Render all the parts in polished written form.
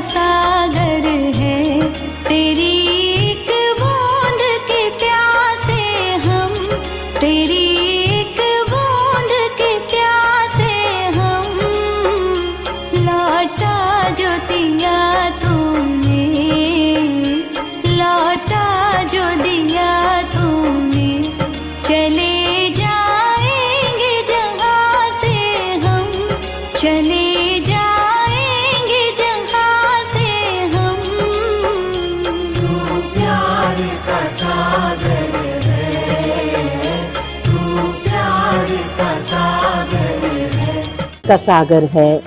सागर है, तेरी एक बूंद के प्यासे हम, तेरी एक बूंद के प्यासे हम। लौटा जो दिया तूने, लौटा जो दिया तूने, चले जाएंगे जहाँ से हम, चले जाएंगे जहाँ से हम। तू प्यार का सागर है, तू प्यार का सागर है। का सागर है,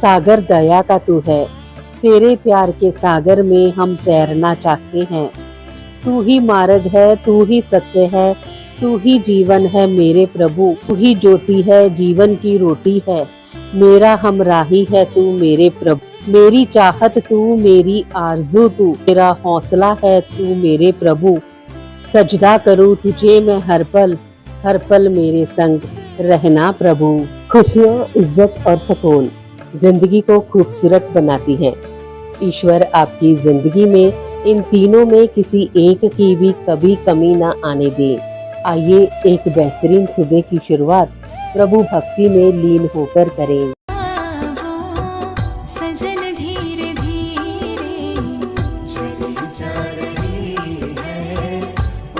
सागर दया का तू है। तेरे प्यार के सागर में हम तैरना चाहते हैं। तू ही मार्ग है, तू ही सत्य है, तू ही जीवन है मेरे प्रभु। तू ही ज्योति है, जीवन की रोटी है, मेरा हमराही है तू मेरे प्रभु। मेरी चाहत तू, मेरी आरज़ू तू, मेरा हौसला है तू मेरे प्रभु। सजदा करूँ तुझे मैं हर पल मेरे संग रहना प्रभु। खुशियाँ, इज्जत और सुकून जिंदगी को खूबसूरत बनाती हैं। ईश्वर आपकी जिंदगी में इन तीनों में किसी एक की भी कभी कमी ना आने दे। आइए एक बेहतरीन सुबह की शुरुआत प्रभु भक्ति में लीन होकर करें। सजन धीरे धीरे चली जा रही है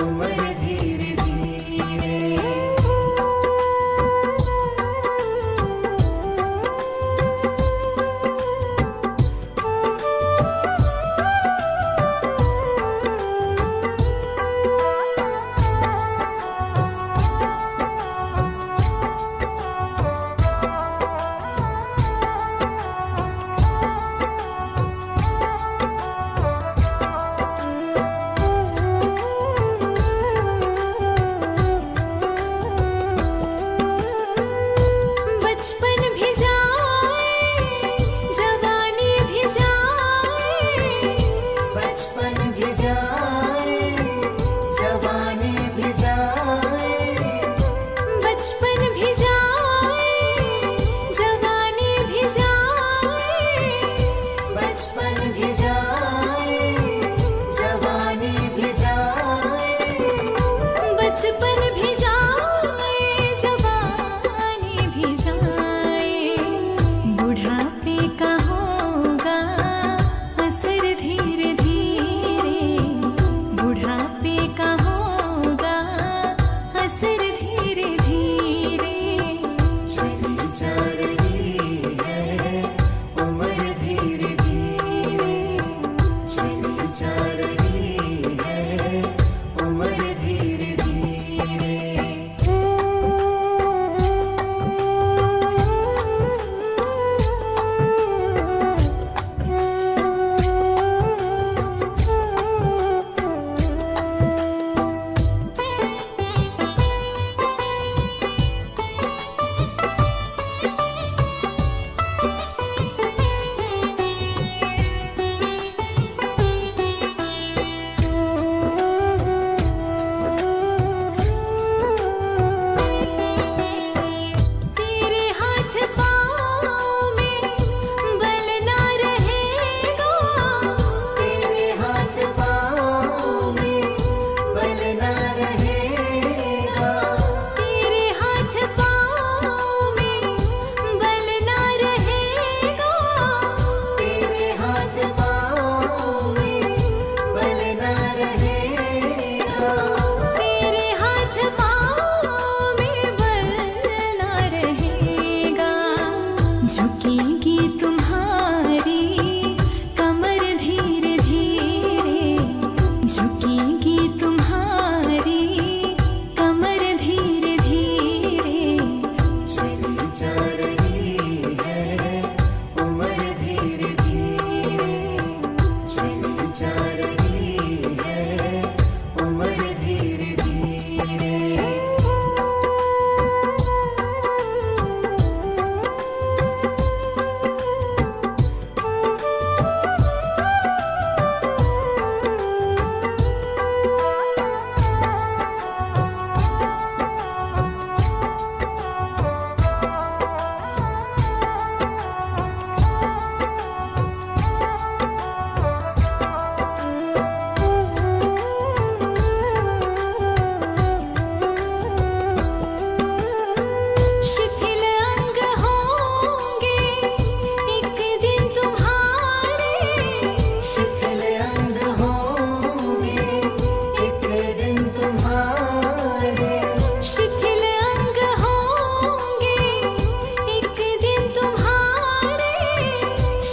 उम्र धीरे धीरे।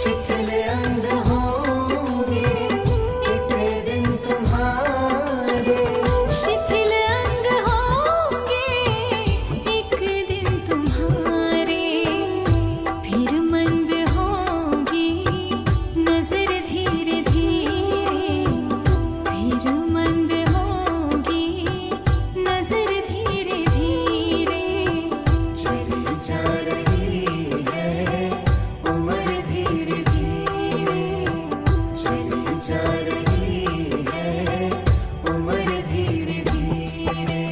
शिथिल अंग होंगे एक दिन तुम्हारे, शिथिल अंग होंगे एक दिन तुम्हारे, फिर मंद होगी नजर धीरे धीरे, फिर मंद होगी नजर धीरे धीरे। चली जा रही है उम्र धीरे धीरे, चली जा रही है उम्र धीरे धीरे।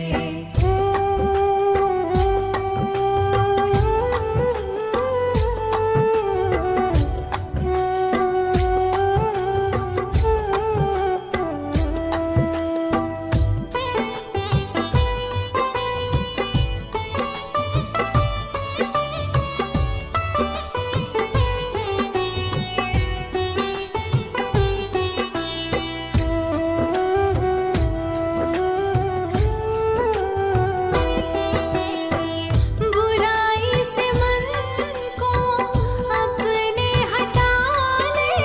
बुराई से मन को अपने हटा ले,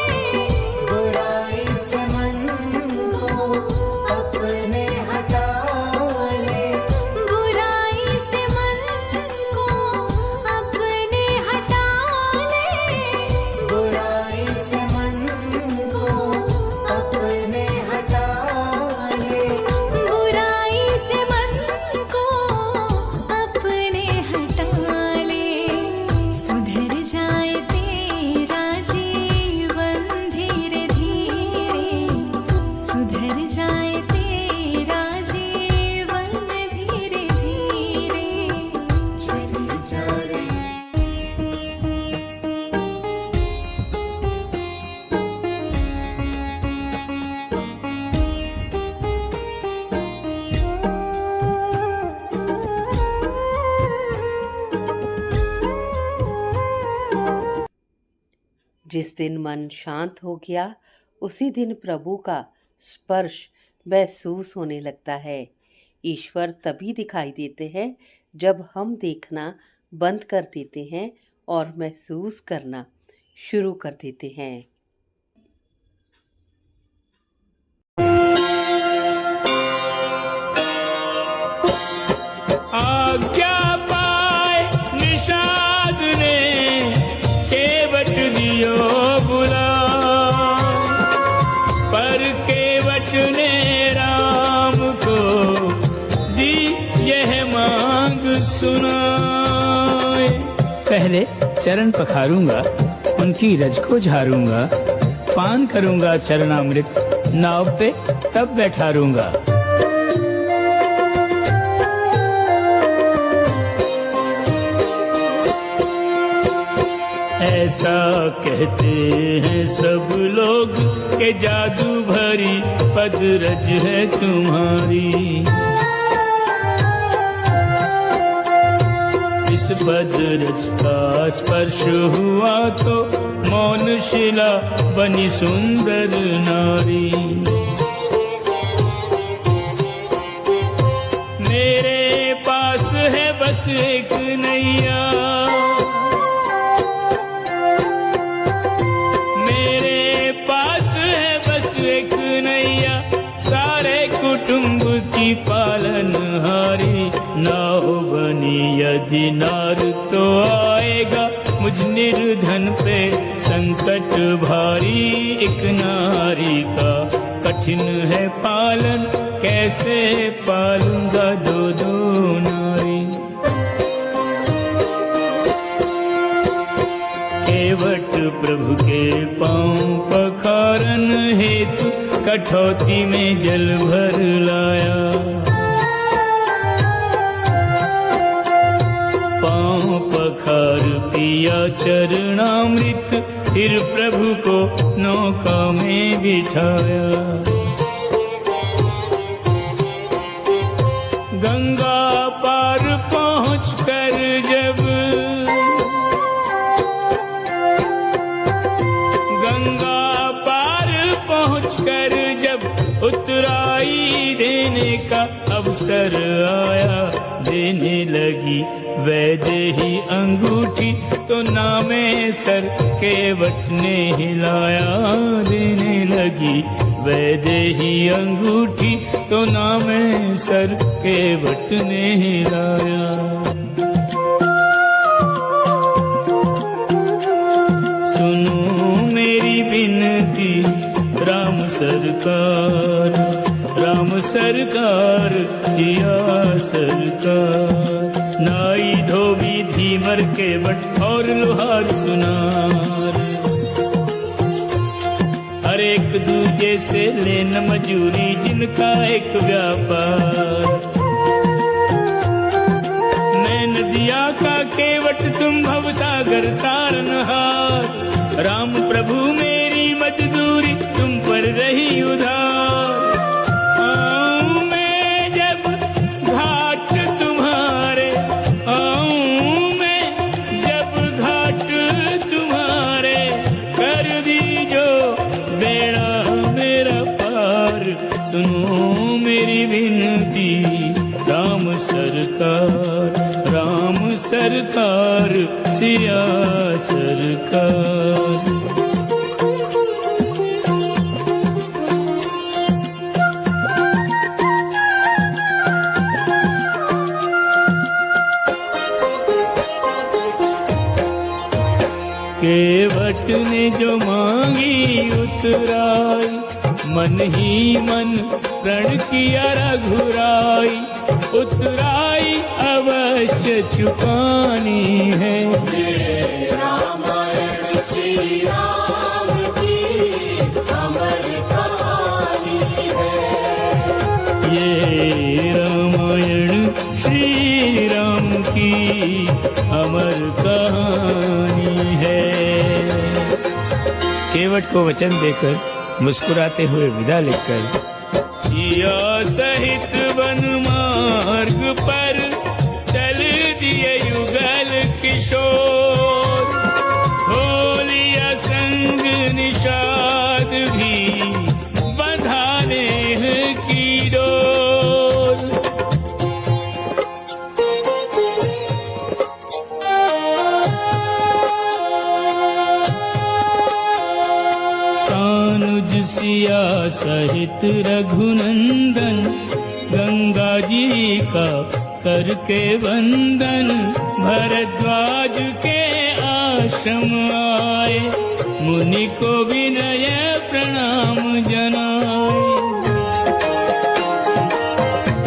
बुराई से मन को अपने हटा ले, बुराई से मन को अपने हटा ले, बुराई से मन को अपने हटा ले, बुराई से मन को अपने हटा ले। सुधर जाए तेरा जीवन धीरे धीरे, सुधर जाए तेरा जीवन धीरे धीरे। चली जा रही जिस दिन मन शांत हो गया उसी दिन प्रभु का स्पर्श महसूस होने लगता है। ईश्वर तभी दिखाई देते हैं जब हम देखना बंद कर देते हैं और महसूस करना शुरू कर देते हैं। आज्ञा पाए निषाद ने केवट दियो बुला, पर केवट ने राम को दी यह मांग सुनाए। पहले चरण पखारूंगा, उनकी रज को झारूंगा, पान करूंगा चरणामृत, नाव पे तब बैठारूंगा। ऐसा कहते हैं सब लोग के जादू भरी पदरज है तुम्हारी। इस पदरज का स्पर्श हुआ तो मौन शिला बनी सुंदर नारी। मेरे पास है बस एक नैया, कुटुंब की पालनहारी। नाव बनी यदि नार तो आएगा मुझ निर्धन पे संकट भारी। एक नारी का कठिन है पालन, कैसे पालूंगा दो दो नारी। केवट प्रभु के पांव पखारन हेतु कठौती में जल भर लाया। पांव पखार पिया चरणामृत, फिर प्रभु को नौका में बिठाया। गंगा पार पहुंचकर जब उतराई देने का अवसर आया, देने लगी वैदेही अंगूठी तो नामे सर केवट ने हिलाया देने लगी। वैदेही अंगूठी तो नामे सर केवट ने हिलाया। सुनो मेरी विनती राम सरकार, राम सरकार सिया सरकार। नाई धोबी धीमर केवट और लोहार सुनार, हर एक दूजे से लेन मजूरी जिनका एक व्यापार। मैं नदिया का केवट तुम भवसागर तारनहार। राम प्रभु मेरी मजदूरी तुम पर रही उधार। आऊं मैं जब घाट तुम्हारे, आऊं मैं जब घाट तुम्हारे, कर दीजो बेड़ा मेरा पार। सुनो मेरी विनती राम सरकार, राम सरकार सिया सरकार। केवट ने जो मांगी उतराई, मन ही मन प्रण किया रघुराई। उतराई अवश्य चुकानी है, रामायण श्री राम की अमर कहानी है। ये रामायण श्री राम की अमर कहानी है। केवट को वचन देकर मुस्कुराते हुए विदा लेकर सिया सहित वन मार्ग पर चल दिए युगल किशोर। हो लिया संग निषाद भी बंधाने की डोर। सानुज सिया सहित रघुनंदन, गंगा जी का करके वंदन। भरद्वाज के आश्रम आए, मुनि को विनय प्रणाम जनाए।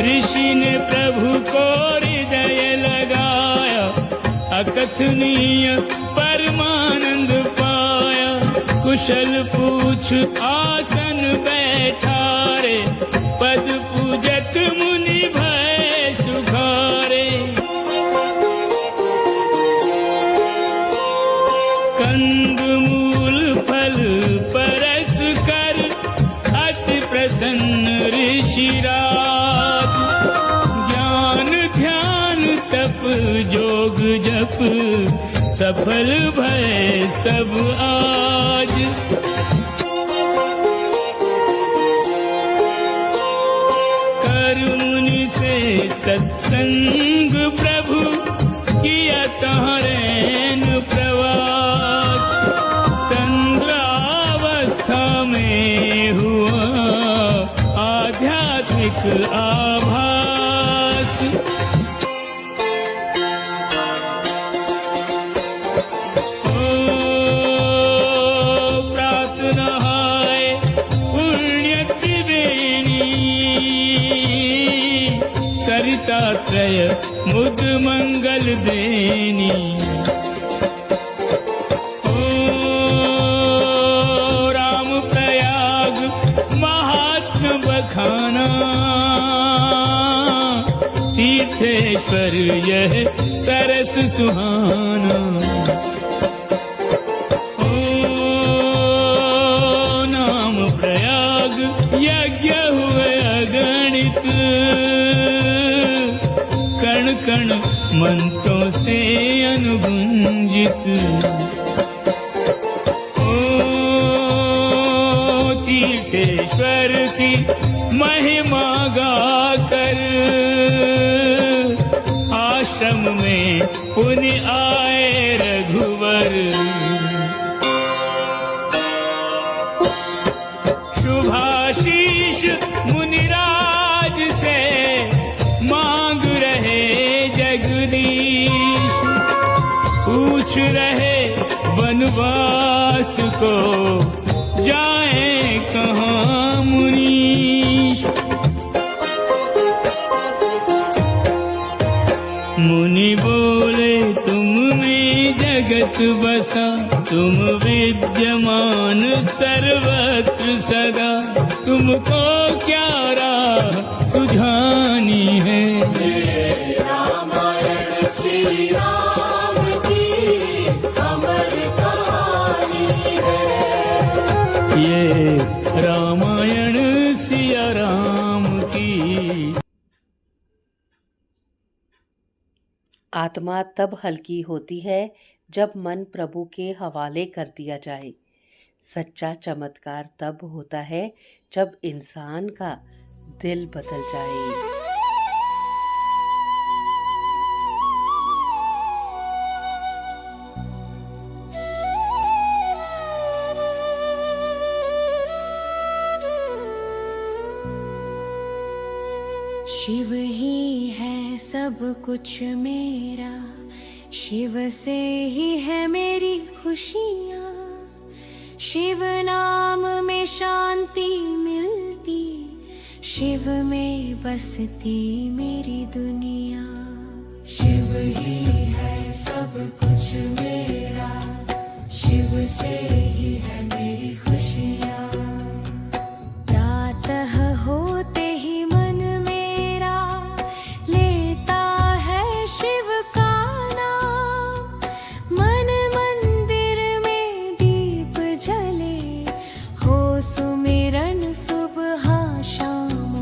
ऋषि ने प्रभु को हृदय लगाया, अकथनीय परमानंद पाया। कुशल पूछ आसन बैठारे, पद पूजत मुनि भय सुखारे। कंद मूल फल परस कर अति प्रसन्न ऋषिराज। ज्ञान ध्यान तप जोग जप सफल भय सब आज। कर मुनि से सत्संग प्रभु किया तहरेन प्रवास। तंद्रावस्था में हुआ आध्यात्मिक आभास। सरितात्रय मुद मंगल देनी। ओ राम प्रयाग महात्म बखाना, तीर्थेश्वर यह सरस सुहाना। ओ नाम प्रयाग यज्ञ हुए अगणित, कण कण मंत्रों से अनुगुंजित। ओ तीर्थेश्वर की महिमा गाकर, आश्रम में मुनिराज से मांग रहे जगदीश, पूछ रहे वनवास को जाए कहाँ मुनीश। मुनि बोले तुम में जगत बसा, तुम विद्यमान सर्वत्र सदा, तुमको क्या राह सुझानी है। ये रामायण श्री राम की अमर कहानी है। ये रामायण सिया राम की। आत्मा तब हल्की होती है जब मन प्रभु के हवाले कर दिया जाए। सच्चा चमत्कार तब होता है जब इंसान का दिल बदल जाए। शिव ही है सब कुछ मेरा, शिव से ही है मेरी खुशियाँ। शिव नाम में शांति मिलती, शिव में बसती मेरी दुनिया। शिव ही है सब कुछ मेरा, शिव से ही है मेरी खुशियाँ। प्रातः होते ही मन मेरा लेता है शिव का नाम। मन मंदिर में दीप जले, हो सुमिरन सुबह शाम।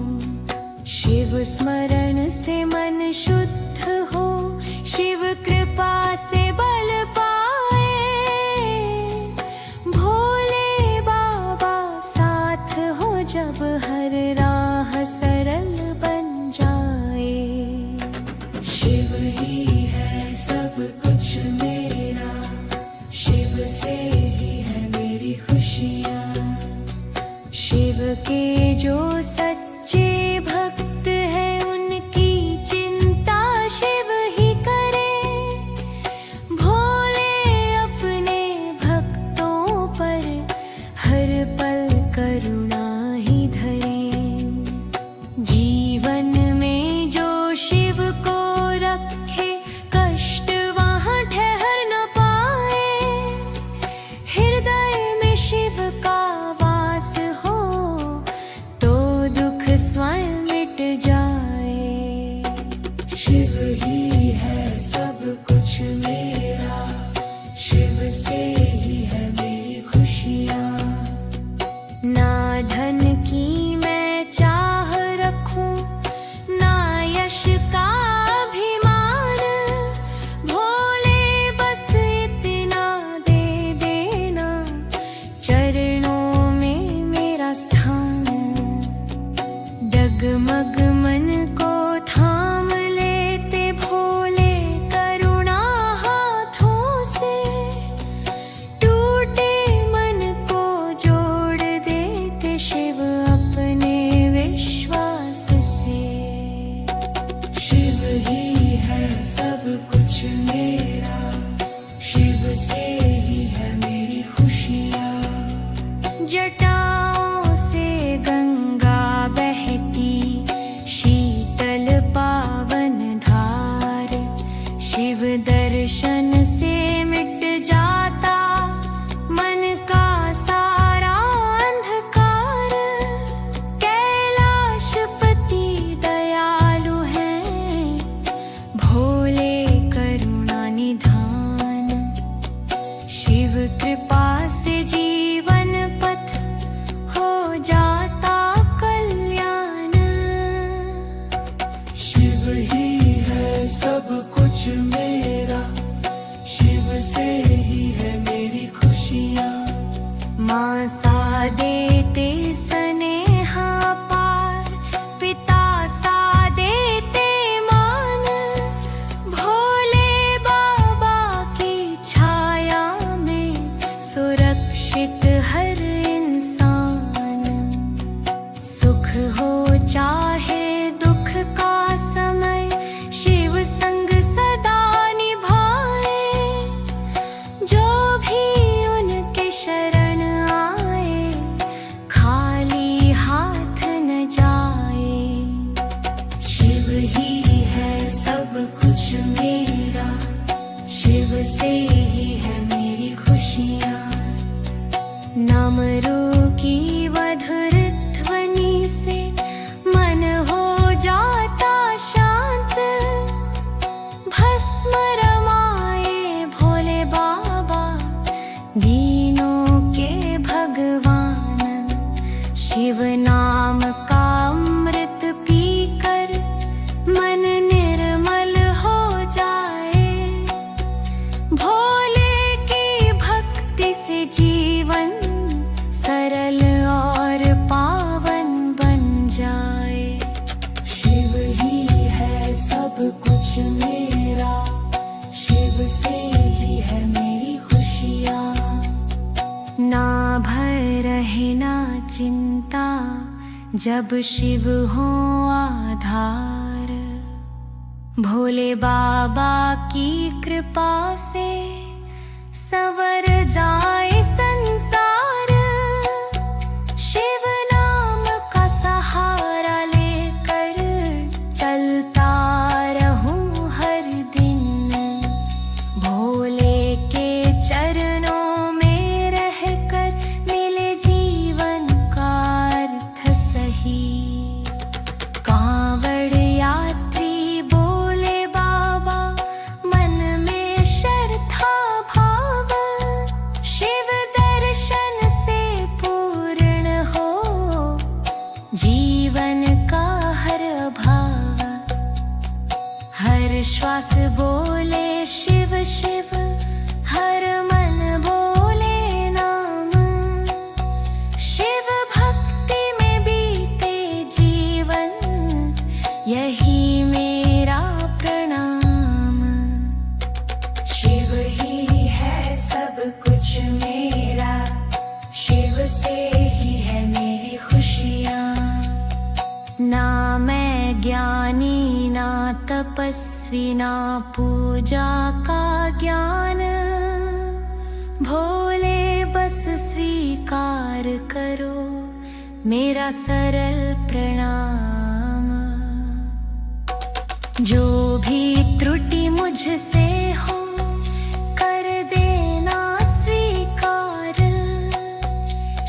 शिव स्मरण से मन शुद्ध हो, शिव कृपा से बल पाए। भोले बाबा साथ हो जब हर राह सरल बन जाए। शिव ही है सब कुछ मेरा, शिव से ही है मेरी खुशियाँ। शिव के जो सच्चे भक्त हैं उनकी चिंता शिव ही करे। भोले अपने भक्तों पर हर पल करुणा ही धरे। जीवन में जो शिव को रखे, कष्ट वहाँ ठहर न पाए। हृदय में शिव का वास हो, तो दुख स्वयं मिट जाए। शिव ही है सब कुछ मेरा, शिव से ही है मेरी खुशियाँ। ना धन की मैं चाह रखूं, ना यश का अभिमान। भोले बस इतना दे देना, चरणों में मेरा स्थान। डगमग मन को थाम लेते भोले करुणा हाथों से। टूटे मन को जोड़ देते शिव अपने विश्वास से। शिव ही है सब कुछ मेरा, शिव से ही है मेरी खुशियाँ। जटाओं से गंगा बहती, शीतल पावन धार। शिव दर्शन से मिट जाता मन का सारा अंधकार। कैलाशपति दयालु हैं, भोले करुणा निधान। शिव कृपा से जीवन पथ हो जाता कल्याण। शिव ही है सब कुछ मेरा, शिव से ही है मेरी खुशियाँ। माँ सा देते स्नेहा पार, पिता सा देते मान। भोले बाबा की छाया में सुरक्षित हर इंसान। सुख डमरू की मधुर ध्वनि से मन हो जाता शांत। भस्म रमाए भोले बाबा दीनों के भगवान। शिव नाम का अमृत पीकर मन निर्मल हो जाए। भोले की भक्ति से जीवन सरल और पावन बन जाए। शिव ही है सब कुछ मेरा, शिव से ही है मेरी खुशियाँ। ना भय रहे ना चिंता जब शिव हो आधार। भोले बाबा की कृपा से संवर जाए संसार। शिव नाम का सहारा लेकर चलता रहूं हर दिन। भोले के चरणों में रहकर मिले जीवन का अर्थ सही। कांवड़ यात्री बोले बाबा मन में श्रद्धा भाव। शिव दर्शन से पूर्ण हो जीवन का हर अभाव। हर श्वास बोले शिव शिव, हर मन बोले नाम। शिव भक्ति में बीते जीवन, यही मेरा प्रणाम। शिव ही है सब कुछ मेरा, शिव से ही है मेरी खुशियाँ। ना मैं ज्ञानी ना तपस्वी ना पूजा का ज्ञान। भोले बस स्वीकार करो मेरा सरल प्रणाम। जो भी त्रुटि मुझसे हो कर देना स्वीकार।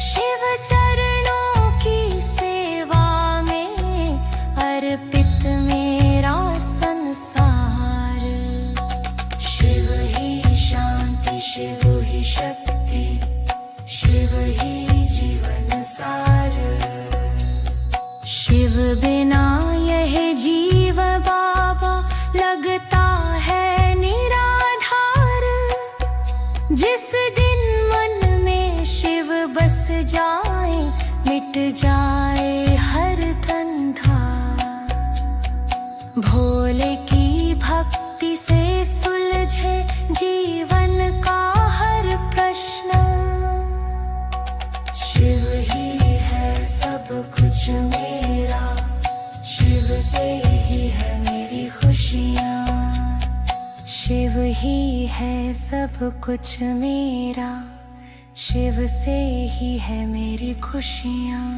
शिव चरणों की सेवा में अर्पित मेरा संसार। शिव ही शांति, शिव ही शक्ति, शिव ही जीवन सार। शिव बिना यह जीव बाबा लगता है निराधार। जिस दिन मन में शिव बस जाए मिट जाए हर धंधा। भोले की भक्ति से सुलझे जीवन का हर प्रश्न। शिव ही है सब कुछ मेरा, शिव से ही है मेरी खुशियाँ। शिव ही है सब कुछ मेरा, शिव से ही है मेरी खुशियाँ।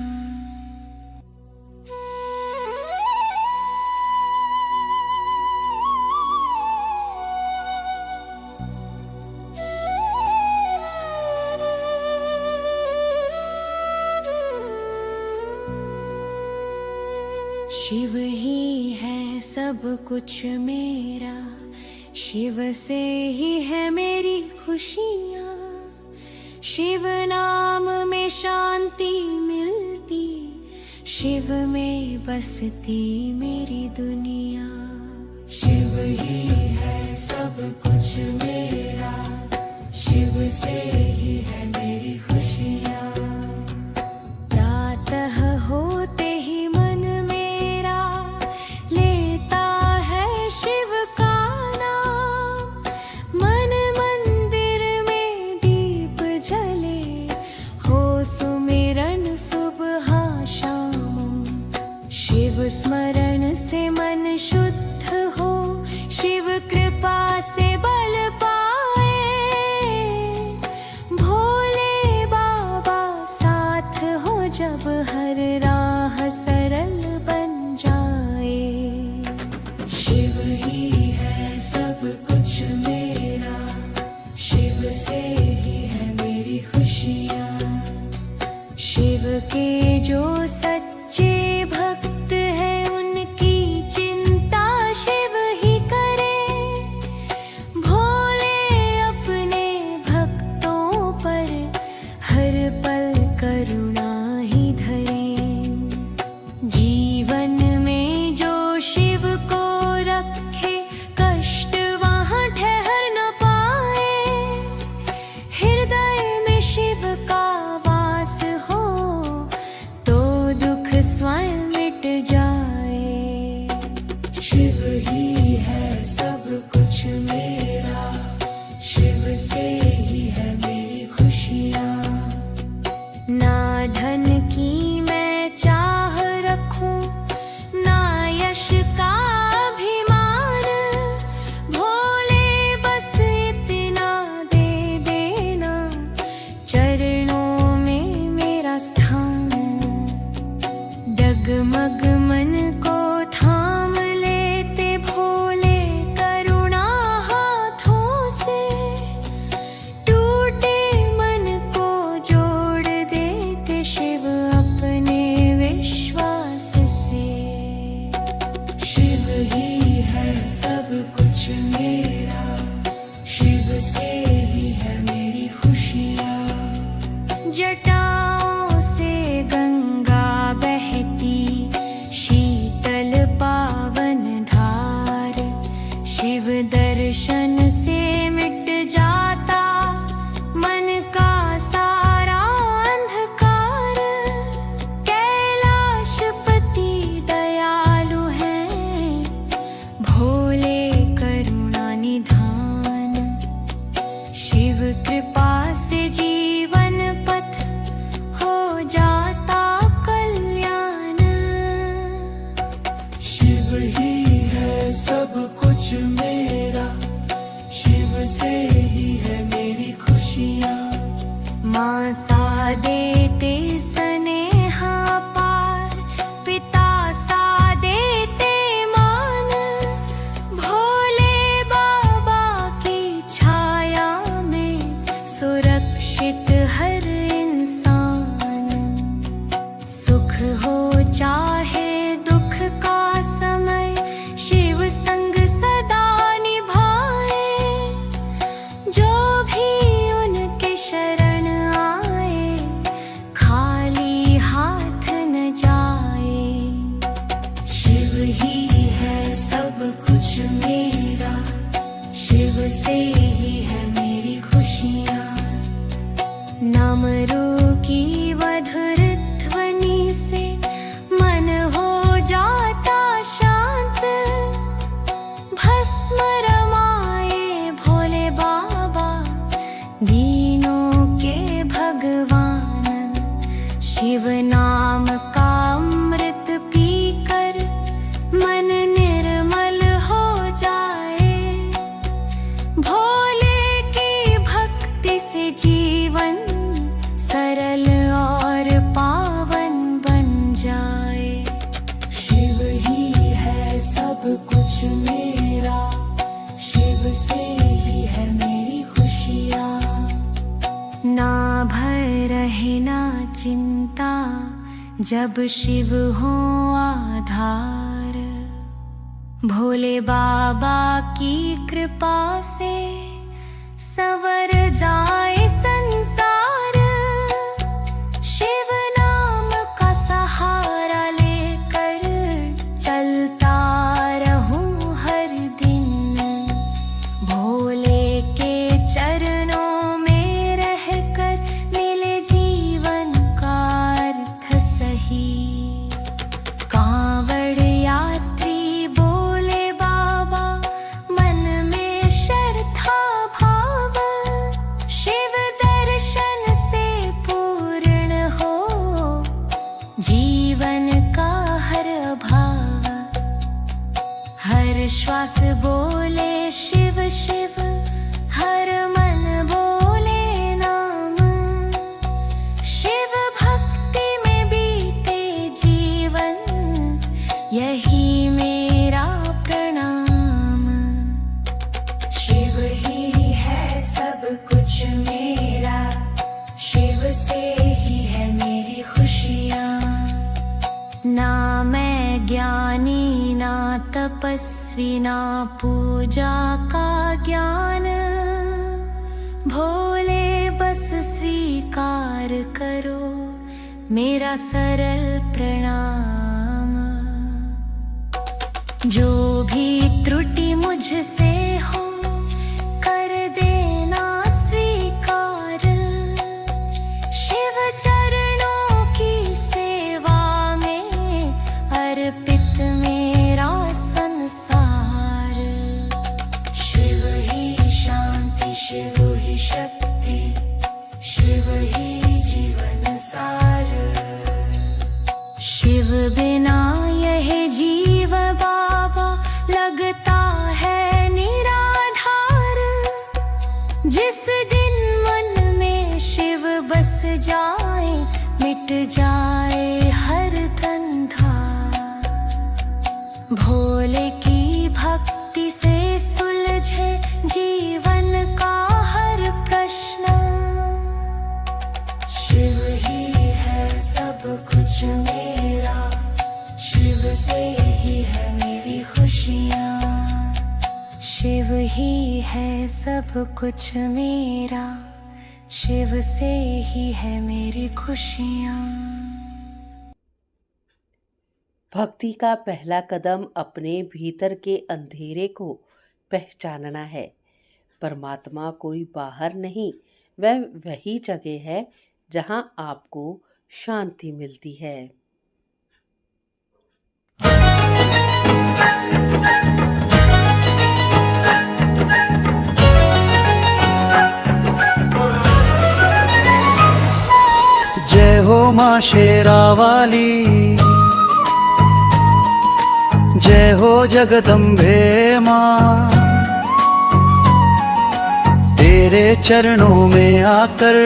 शिव ही है सब कुछ मेरा, शिव से ही है मेरी खुशियाँ। शिव नाम में शांति मिलती, शिव में बसती मेरी दुनिया। शिव ही है सब कुछ मेरा, शिव से ही है मेरी खुशियाँ। प्रातः होते ही मन मेरा लेता है शिव का नाम। मन मंदिर में दीप जले, हो सुमिरन सुबह शाम। शिव स्मरण से मन शुद्ध हो, शिव कृपा से बल पाए। भोले बाबा साथ हो जब हर राह सरल बन जाए। शिव ही है सब कुछ मेरा, शिव से ही है मेरी खुशियाँ। शिव के जो सच्चे भक्त हैं उनकी चिंता शिव ही करे। भोले अपने भक्तों पर हर पल करुणा ही धरे। जीवन में जो शिव को रखे कष्ट वहाँ ठहर न पाए। हृदय में शिव का वास हो तो दुख स्वयं मिट जाए। शिव ही है सब कुछ मेरा, शिव से ही है मेरी खुशियाँ। ना धन की मैं चाह रखूं, ना यश का अभिमान। भोले बस इतना दे देना, चरणों में मेरा स्थान। डगमग मन को थाम लेते भोले करुणा हाथों से। टूटे मन को जोड़ देते शिव अपने विश्वास से। शिव ही है सब कुछ मेरा, शिव से ही है मेरी खुशियाँ। जटाओं से गंगा बहती शीतल पावन धार। शिव दर्शन से मिट जाता मन का सारा अंधकार। कैलाशपति दयालु हैं, भोले करुणा निधान। शिव कृपा से जीवन पथ हो जाता कल्याण। शिव ही है सब कुछ मेरा, शिव से ही है मेरी खुशियाँ। माँ सा देते स्नेहा पार, पिता सा देते मान। भोले बाबा की छाया में सुरक्षित हर इंसान। सुख हो चाहे दुख का समय, शिव संग सदा निभाए। जो भी उनके शरण आए, खाली हाथ न जाए। शिव ही है सब कुछ मेरा, शिव से ही है मेरी खुशियाँ। नामरू की मधुर ध्वनि से मन हो जाता शांत। भस्म रमाए भोले बाबा, दीनों के भगवान। शिव नाम का अमृत पीकर मन निर्मल हो जाए। भोले की भक्ति से जीवन सरल और पावन बन जाए। शिव ही है सब कुछ मेरा, शिव से ही है मेरी खुशियाँ। ना भय रहे ना चिंता, जब शिव हो आधार। भोले बाबा की कृपा से संवर जाए संसार। शिव नाम का सहारा लेकर चलता रहूं हर दिन। भोले के चरणों में रहकर मिले जीवन का अर्थ सही। कांवड़ यात्री बोले बाबा, मन में श्रद्धा भाव। शिव दर्शन से पूर्ण हो जीवन का हर अभाव। हर श्वास बोले शिव शिव, हर मन बोले नाम। शिव भक्ति में बीते जीवन, यही मेरा प्रणाम। शिव ही है सब कुछ मेरा, शिव से ही है मेरी तपस्विना पूजा का ज्ञान, भोले बस स्वीकार करो मेरा सरल प्रणाम। जो भी त्रुटि मुझसे हो कर देना स्वीकार, शिव चरणों की सेवा में अर्पित मेरा संसार। शिव ही शांति, शिव ही शक्ति, शिव ही जीवन सार। शिव बिना यह जीव बाबा लगता है निराधार। जिस दिन मन में शिव बस जाए, मिट जाए हर कंधा। भोले की भक्ति से सुलझे जीवन का हर प्रश्न। शिव ही है सब कुछ मेरा, शिव से ही है मेरी खुशियाँ। शिव ही है सब कुछ मेरा, शिव से ही है मेरी खुशियाँ। भक्ति का पहला कदम अपने भीतर के अंधेरे को पहचानना है। परमात्मा कोई बाहर नहीं, वह वही जगह है जहाँ आपको शांति मिलती है। जय हो माँ शेरावाली, जय हो जगदम्बे माँ। तेरे चरणों में आकर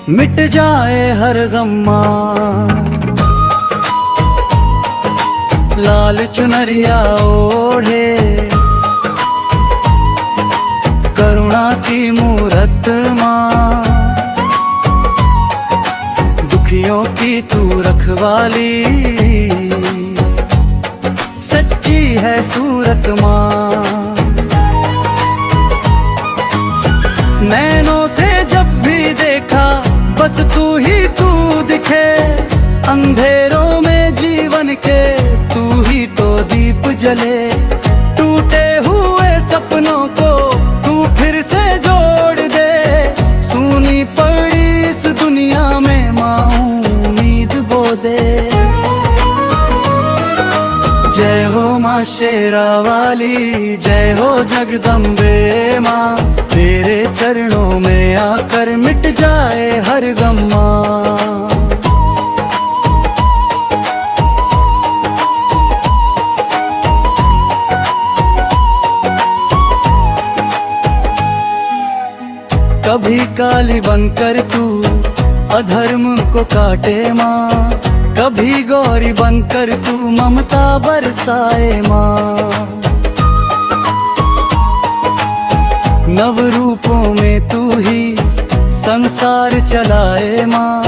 मिट जाए हर गम्मा। लाल चुनरिया ओढ़े करुणा की मूरत माँ। दुखियों की तू रखवाली, सच्ची है सूरत माँ। नैनों से जब भी देखा बस तू ही तू दिखे। अंधेरों में जीवन के तू ही तो दीप जले। टूटे हुए सपनों को तू फिर से जोड़ दे। सुनी पड़ी इस दुनिया में माँ उम्मीद बो दे। जय हो माँ शेरावाली, जय हो जगदम्बे माँ। तेरे चरणों में आकर मिट जाए हर गम्मा। कभी काली बनकर तू अधर्म को काटे माँ। कभी गौरी बनकर तू ममता बरसाए माँ। नव रूपों में तू ही संसार चलाए माँ।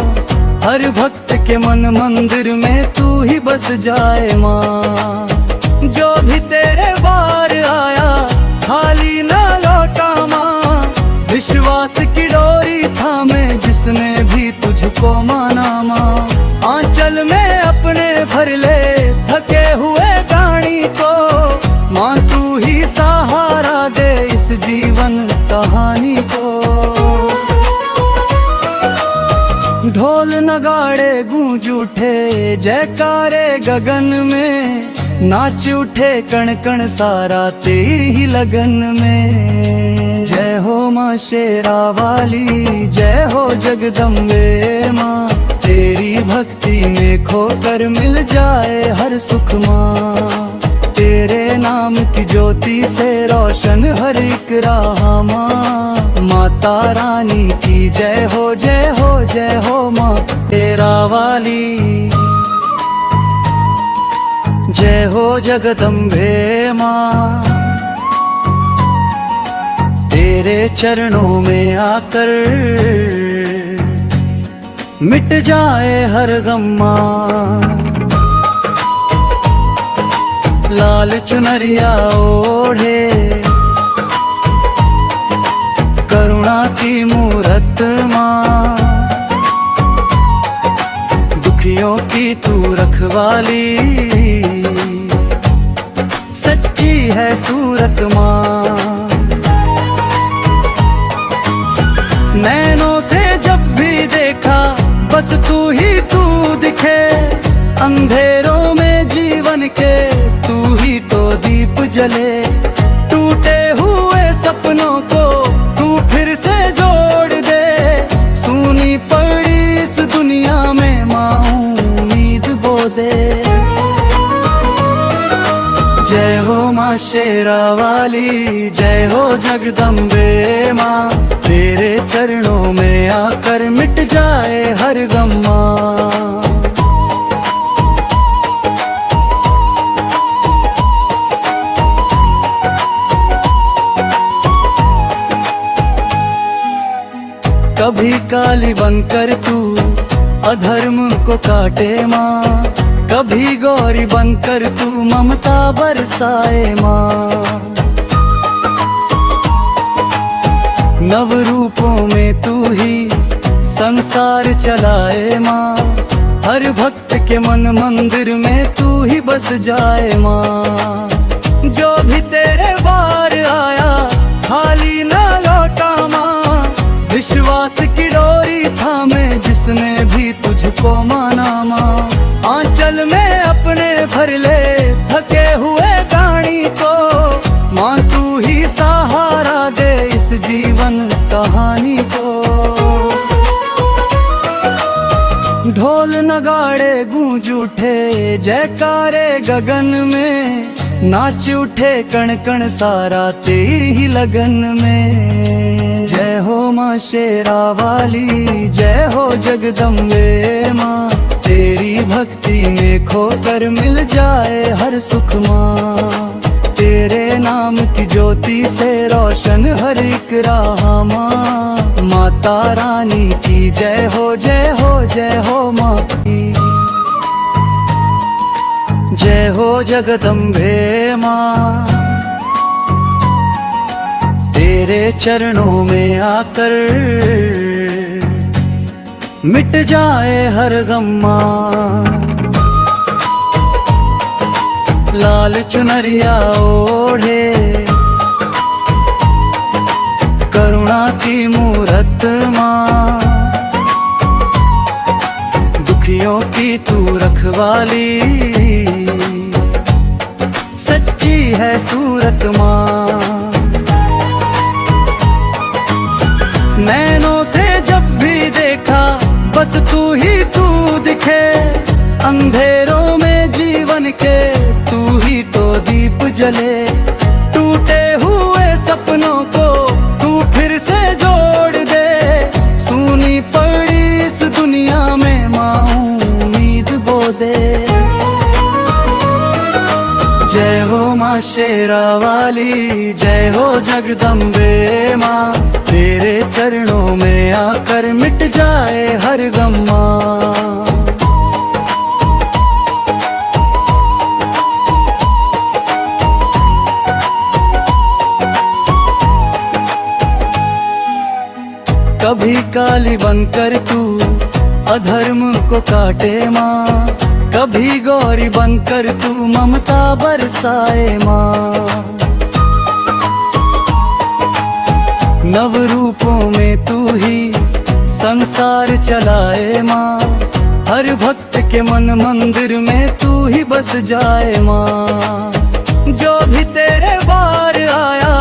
हर भक्त के मन मंदिर में तू ही बस जाए माँ। जो भी तेरे बार आया खाली ना लौटा माँ। विश्वास की डोरी थामे जिसने भी तुझको माना माँ। आंचल में अपने भर ले थके हुए प्राणी को। माँ तू ही सहारा दे इस जीवन कहानी को। ढोल नगाड़े गूंज उठे जयकारे गगन में। नाच उठे कण कण सारा तेरी ही लगन में। जय हो माँ शेरावाली, जय हो जगदम्बे माँ। तेरी भक्ति में खोकर मिल जाए हर सुख माँ। तेरे नाम की ज्योति से रोशन हर एक राह माँ। माता रानी की जय हो जय हो जय हो माँ शेरावाली। जय हो जगदम्बे माँ। तेरे चरणों में आकर मिट जाए हर गम्मा। लाल चुनरिया ओढ़े करुणा की मूरत माँ, दुखियों की तू रखवाली, सच्ची है सूरत माँ। नैनों से जब भी देखा बस तू ही तू दिखे, अंधेरों में जीवन के तू ही तो दीप जले। टूटे हुए सपनों को तू फिर से जोड़ दे, सुनी पड़ी इस दुनिया में माँ उम्मीद बो दे। जय हो माँ शेरा वाली, जय हो जगदम्बे माँ, तेरे चरणों में आकर मिट जाए हर गम माँ। कभी काली बनकर तू अधर्म को काटे माँ, कभी गौरी बनकर तू ममता बरसाए माँ। नव रूपों में तू ही संसार चलाए माँ, हर भक्त के मन मंदिर में तू ही बस जाए माँ। जो भी तेरे बार आया खाली ना लौटा माँ, विश्वास की डोरी थामे जिसने भी तुझको माना माँ। आंचल में अपने भर ले थके हुए गाड़ी को माँ, तू ही सहारा दे इस जीवन कहानी को। ढोल नगाड़े गूंज उठे जयकारे गगन में, नाच उठे कण कण सारा तेरी ही लगन में। जय हो माँ शेरा वाली, जय हो जगदम्बे माँ, तेरी भक्ति में खोकर मिल जाए हर सुख माँ। तेरे नाम की ज्योति से रोशन हर एक राह माँ, माता रानी की जय हो जय हो जय हो माँ की। जय हो जगदम्बे माँ, तेरे चरणों में आकर मिट जाए हर गम माँ। लाल चुनरिया ओढ़े करुणा की मूरत माँ, दुखियों की तू रखवाली, सच्ची है सूरत माँ। नैनों से जब भी देखा बस तू ही तू दिखे, अंधेरों में जीवन के तू ही तो दीप जले। टूटे हुए सपनों को तू फिर से जोड़ दे, सुनी पड़ी इस दुनिया में माँ उम्मीद बो दे। जय हो माँ शेरा वाली, जय हो जगदम्बे माँ, तेरे चरणों में आकर मिट जाए हर गम माँ। कभी काली बनकर तू अधर्म को काटे माँ, कभी गौरी बनकर तू ममता बरसाए माँ। नव रूपों में तू ही संसार चलाए माँ, हर भक्त के मन मंदिर में तू ही बस जाए माँ। जो भी तेरे बार आया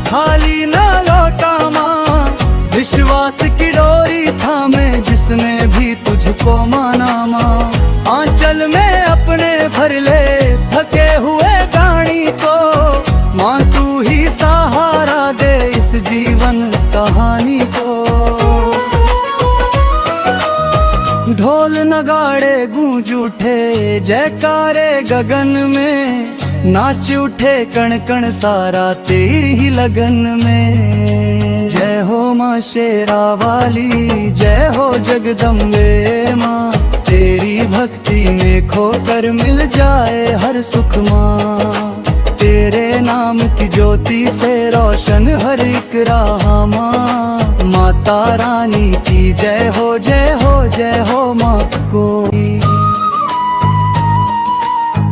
खाली ना लौटा माँ, विश्वास की डोरी थामे जिसने भी तुझको माना माँ। आंचल में अपने भर ले थके हुए गाड़ी को माँ, तू ही सहारा दे इस जीवन कहानी को। ढोल नगाड़े गूंज उठे जयकारे गगन में, नाच उठे कण कण सारा तेरी ही लगन में। जय हो माँ शेरा वाली, जय हो जगदम्बे माँ, तेरी भक्ति में खोकर मिल जाए हर सुख माँ। तेरे नाम की ज्योति से रोशन हर एक राह माँ। माता रानी की जय हो जय हो जय हो माँ को।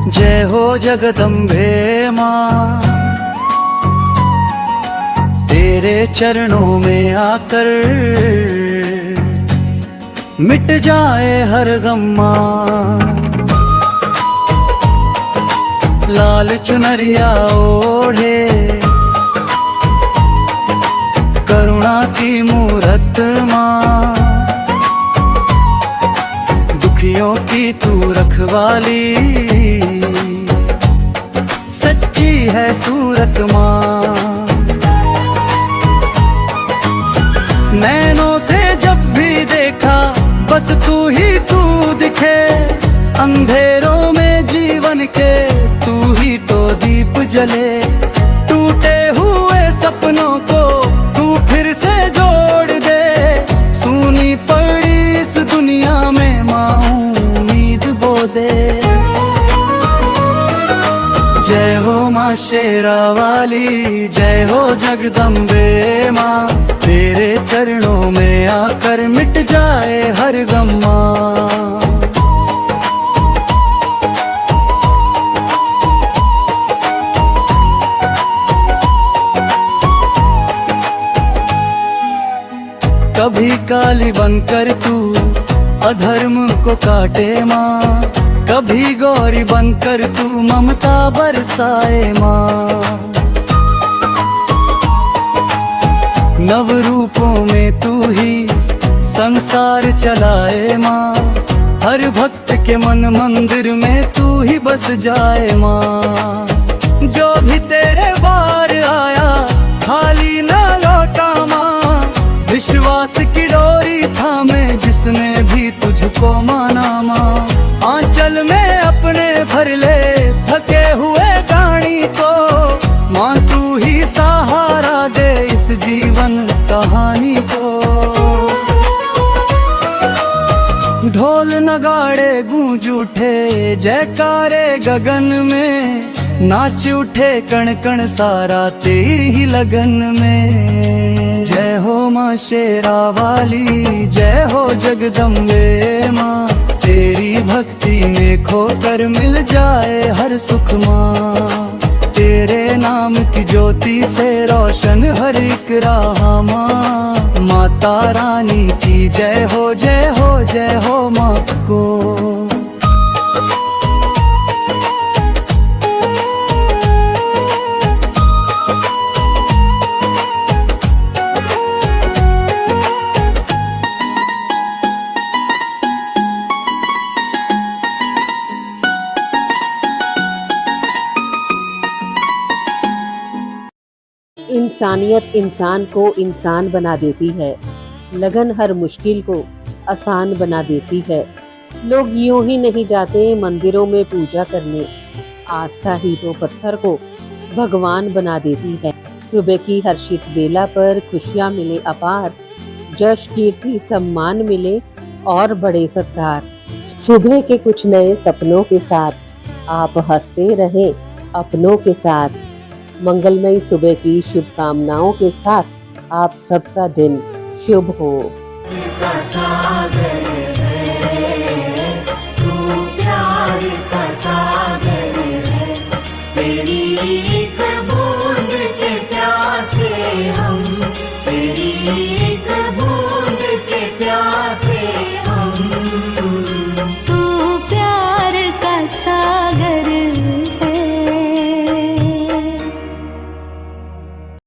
जय हो जगदम्बे माँ, तेरे चरणों में आकर मिट जाए हर गम माँ। लाल चुनरिया ओढ़े करुणा की मूरत माँ। दुखियों की तू रखवाली सच्ची है सूरत माँ। नैनों से जब भी देखा बस तू ही तू दिखे। अंधेरों में जीवन के तू ही तो दीप जले। टूटे हुए सपनों को तू फिर से जोड़ दे। सुनी पड़ी इस दुनिया में माँ उम्मीद बो दे। जय हो माँ शेरा वाली, जय हो जगदम्बे माँ। तेरे चरणों में आकर मिट जाए हर गम माँ। कभी काली बनकर तू अधर्म को काटे माँ। कभी गौरी बनकर तू ममता बरसाए माँ। नव रूपों में तू ही संसार चलाए माँ। हर भक्त के मन मंदिर में तू ही बस जाए माँ। जो भी तेरे बार आया खाली न लौटा माँ। विश्वास की डोरी थामे जिसने भी तुझको माना माँ। आंचल में अपने भर ले थके हुए प्राणी को माँ। तू ही सहारा दे इस जीवन कहानी को। ढोल नगाड़े गूंज उठे जयकारे गगन में। नाच उठे कण कण सारा तेरी ही लगन में। जय हो माँ शेरा वाली, जय हो जगदम्बे माँ। तेरी भक्ति में खोकर मिल जाए हर सुख माँ। तेरे नाम की ज्योति से रोशन हर एक राह माँ। माता रानी की जय हो जय हो जय हो माँ को। इंसानियत इंसान को इंसान बना देती है। लगन हर मुश्किल को आसान बना देती है। लोग यूं ही नहीं जाते मंदिरों में पूजा करने। आस्था ही तो पत्थर को भगवान बना देती है। सुबह की हर्षित बेला पर खुशियां मिले अपार। जश कीर्ति सम्मान मिले और बड़े सत्कार। सुबह के कुछ नए सपनों के साथ आप हंसते रहें अपनों के साथ। मंगलमयी सुबह की शुभकामनाओं के साथ आप सबका दिन शुभ हो। तेरी एक बूंद के प्यासे हम, तेरी